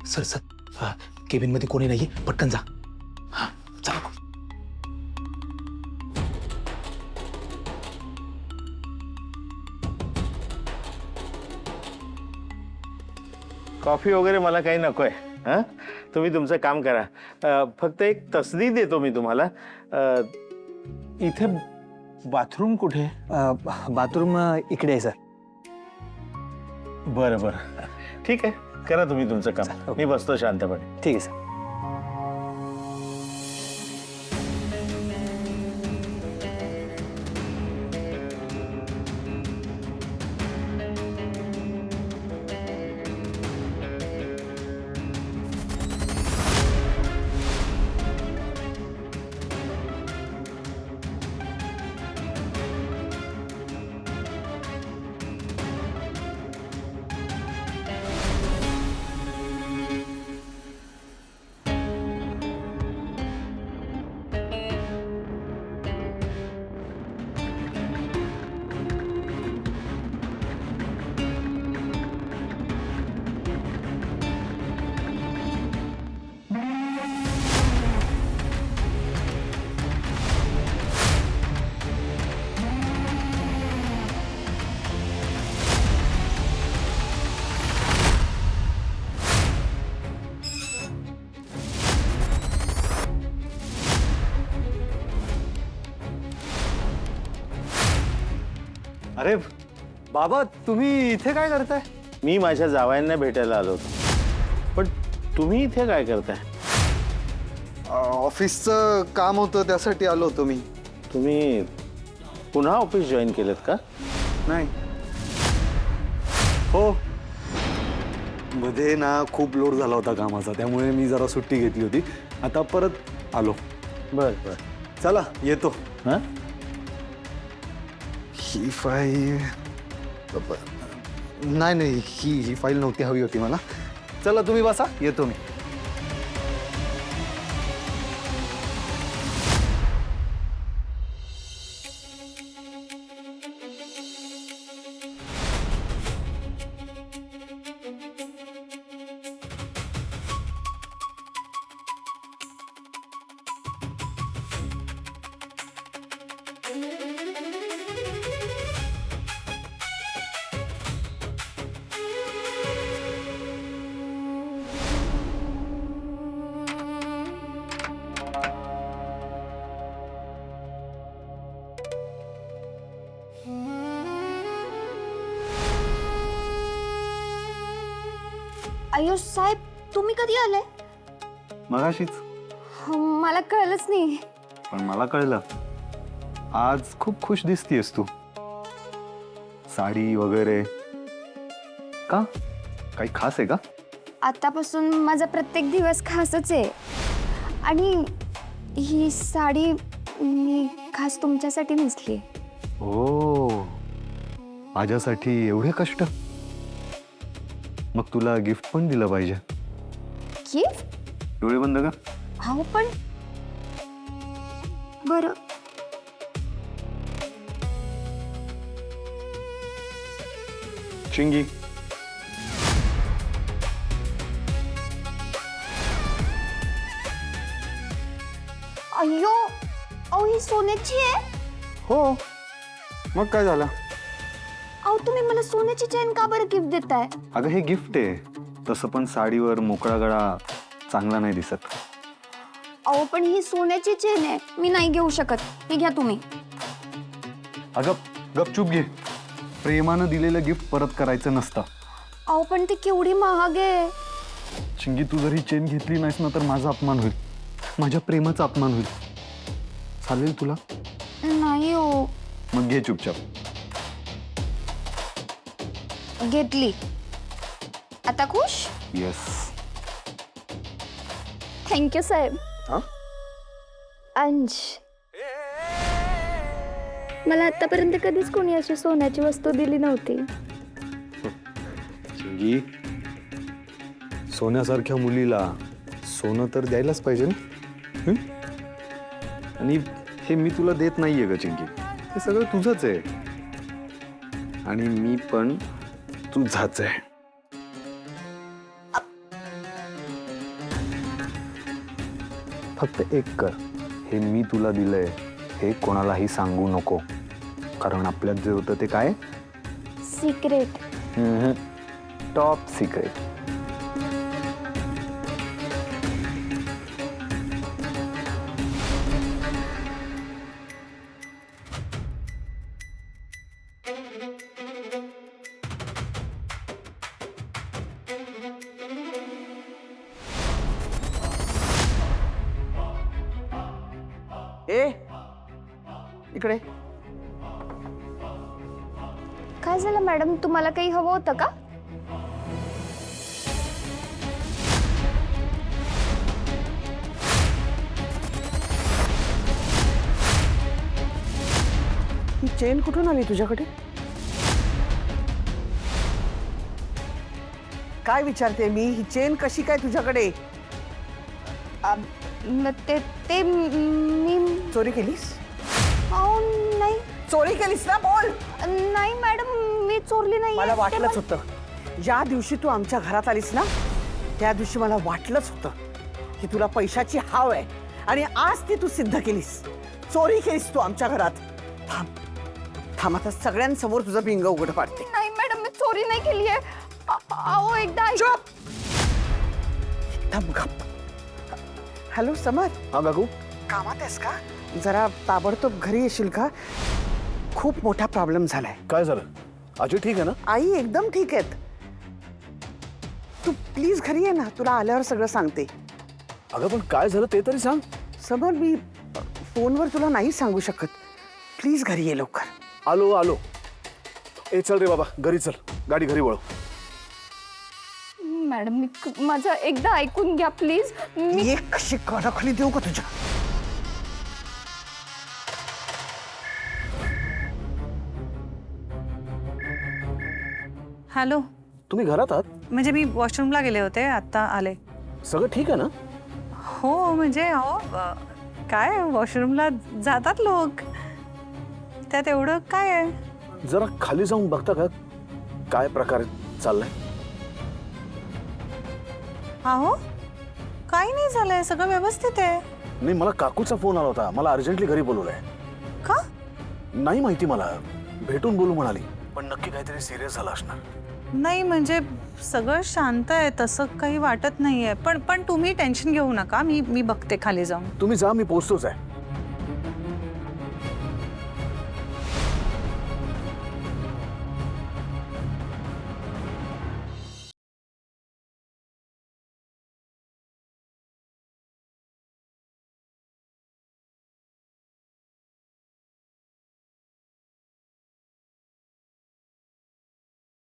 Sir sir cabin मध्ये कोणी नाहीये, पटकन जा. हा चला. कॉफी वगैरे मला काही नकोय. हां, तुम्ही तुमचं काम करा. फक्त एक तसदी देतो मी तुम्हाला. इथे बाथरूम कुठे? बाथरूम इकडे आहे सर. बरं बरं, ठीक आहे, करा तुम्ही तुमचं काम. मी बसतो शांतपणे. ठीक आहे सर. अरे बाबा, तुम्ही इथे काय करताय? मी माझ्या जावयांना भेटायला आलो होतो. पण तुम्ही इथे काय करताय? ऑफिसचं काम होतं, त्यासाठी आलो होतो मी. तुम्ही पुन्हा ऑफिस जॉईन केलं का? नाही हो, मध्ये ना खूप लोड झाला होता कामाचा, त्यामुळे मी जरा सुट्टी घेतली होती. आता परत आलो. बरं बरं, चला येतो. हां, ही फाईल नाही, ही फाईल नव्हती हवी होती मला. चला तुम्ही बसा, येतो मी. आयुष साहेब, तुम्ही कधी आले? मगाशीच. मला कळलंच नाही. पण मला कळलं. आज खूप खुश दिसतीयस तू. साडी वगैरे. का? काही खास आहे का? आतापासून माझा प्रत्येक दिवस खासच आहे. आणि ही साडी मी खास तुमच्यासाठी नेसली. हो, माझ्यासाठी एवढे कष्ट. मग तुला गिफ्ट पण दिलं पाहिजे. गिफ्ट? डोळे बंद का? हो पण बरं. चिंगी. अय्यो, अहो ही सोन्याची आहे. हो, मग काय झालं? अहो तुम्ही मला सोन्याची चेन का बरं गिफ्ट देताय? अगं हे गिफ्ट आहे. तसं पण साडीवर मोकळा गळा चांगला नाही दिसत. अहो पण ही सोन्याची चेन आहे, मी नाही घेऊ शकत. ही घ्या तुम्ही. अगं गपचूप घे. प्रेमानं दिलेलं गिफ्ट परत करायचं नसतं. अहो पण ती केवढी महाग आहे. चिंगी, तू जर ही चेन घेतली नाहीस ना तर माझा अपमान होईल. माझ्या प्रेमाचा अपमान होईल. चालेल तुला? नाही हो. मग घे चुपचाप. घेतली. आता खुश? येस. थँक्यू साहेब. हा? अंश, मला आतापर्यंत कधीच कोणी अशी सोन्याची वस्तू दिली नव्हती. चिंगी, सोन्यासारख्या मुलीला सोनं तर द्यायलाच पाहिजे ना. आणि हे मी तुला देत नाहीये ग चिंगी. हे सगळं तुझंच आहे. आणि मी पण तुझाच आहे. फक्त एक कर, हे मी तुला दिलंय हे कोणालाही सांगू नको, कारण आपल्यात जे होतं ते काय सिक्रेट. Top secret. ए इकडे. काय झालं मॅडम, तुम्हाला काही हवं होतं का? ही चेन कुठून आली तुझ्याकडे? काय विचारते मी, ही चेन कशी काय तुझ्याकडे? ते ते मी चोरी केलीस? अहो नाही. चोरी केलीस ना, बोल. नाही मॅडम, मी चोरली नाही. मला वाटलंच होतं, ज्या दिवशी तू आमच्या घरात आलीस ना त्या दिवशी मला वाटलंच होतं की तुला पैशाची हाव आहे, आणि आज ती तू सिद्ध केलीस. चोरी केलीस तू आमच्या घरात. थांब थांब, आता सगळ्यांसमोर तुझं भिंग उघड पाडते. नाही मॅडम, मी चोरी नाही केली आहे. अहो एकदा चुप. एकदम गप्प. हॅलो समर. हा काकू. कामात आहेस का? जरा ताबडतोब घरी येशील का? खूप मोठा प्रॉब्लेम झालाय. काय झालं? अजय ठीक आहे ना? आई एकदम ठीक आहेत. तू प्लीज घरी ये ना, तुला आल्यावर सगळं सांगते. अगं पण काय झालं ते तरी सांग. समर, मी फोनवर तुला नाही सांगू शकत. प्लीज घरी ये लवकर. आलो आलो. ए चल रे बाबा, घरी चल, गाडी घरी वळव. मॅडम, माझं एकदा ऐकून घ्या प्लीज. मी एक कशी कडाखाली देऊ का तुझ्या? हॅलो. तुम्ही घरात आहात? म्हणजे मी वॉशरूमला गेले होते, आत्ता आले. सगळं ठीक आहे ना? हो म्हणजे अहो काय वॉशरूमला जातात लोक, त्यात एवढं काय आहे? जरा खाली जाऊन बघता का काय प्रकार चाललाय? अहो काही नाही झालंय, सगळं व्यवस्थित आहे. नाही, मला काकूचा फोन आला होता, मला अर्जंटली घरी बोलवलंय. का? नाही माहिती, मला भेटून बोलू म्हणाली, पण नक्की काहीतरी सिरियस झालं असणार. नाही म्हणजे सगळं शांत आहे, तसं काही वाटत नाहीये. पण तुम्ही टेन्शन घेऊ नका, मी बघते खाली जाऊन. तुम्ही जा, मी पोहोचतोच आहे.